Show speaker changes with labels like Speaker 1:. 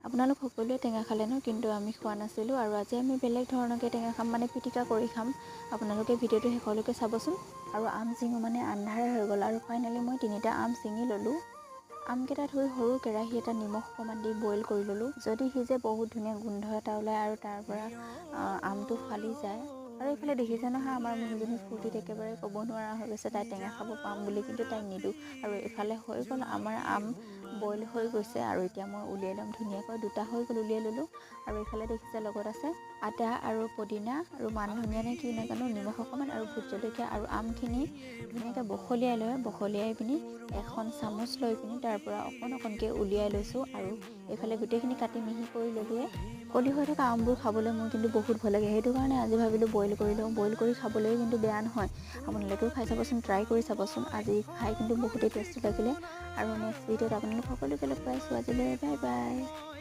Speaker 1: আপোনালোক সকলোৱে টেঙা খালে ন, কিন্তু আমি খোৱা নাছিলোঁ। আৰু আজি আমি বেলেগ ধৰণৰকৈ টেঙা খাম, মানে পিটিকা কৰি খাম। আপোনালোকে ভিডিঅ'টো শেষলৈকে চাবচোন। আৰু আম চিঙো মানে আন্ধাৰে হৈ গ'ল, আৰু ফাইনেলি মই 3টা আম চিঙি ল'লোঁ। আমকেইটা ধুই সৰু কেৰাহী এটা নিমখ অকণমান দি বইল কৰি ল'লোঁ। যদি সিজে বহুত ধুনীয়া গোন্ধ এটা ওলায় আৰু তাৰ পৰা আমটো ফালি যায়। আৰু এইফালে দেখিছে নহয়, আমাৰ মুনুজনী ফূৰ্তিত একেবাৰে ক'ব নোৱাৰা হৈ গৈছে, তাই টেঙা খাব পাম বুলি, কিন্তু তাইক নিদিওঁ। আৰু এইফালে হৈ গ'ল আমাৰ আম বইল হৈ গৈছে, আৰু এতিয়া মই উলিয়াই ল'ম ধুনীয়াকৈ। 2টা হৈ গ'ল, উলিয়াই ল'লোঁ। আৰু এইফালে দেখিছে লগত আছে আদা আৰু পদিনা আৰু মান ধনিয়া নে কি নাজানো, নিমখ অকণমান আৰু ভোট জলকীয়া, আৰু আমখিনি ধুনীয়াকৈ বখলিয়াই পিনি এখন চামুচ লৈ পিনি তাৰ পৰা অকণকৈ উলিয়াই লৈছোঁ। আৰু এইফালে গোটেইখিনি কাটি মিহি কৰি ল'লোৱে। কলি হৈ থকা আমবোৰ খাবলৈ মোৰ কিন্তু বহুত ভয় লাগে, সেইটো কাৰণে আজি ভাবিলোঁ বইল কৰি লওঁ। বইল কৰি খাবলৈও কিন্তু বেয়া নহয়, আপোনালোকেও খাই চাবচোন, ট্ৰাই কৰি চাবচোন। আজি খাই কিন্তু বহুতেই টেষ্টি লাগিলে। আৰু নেক্সট ভিডিঅ'ত আপোনালোক সকলোকে লগ পাইছোঁ। আজিলৈ বাই বাই।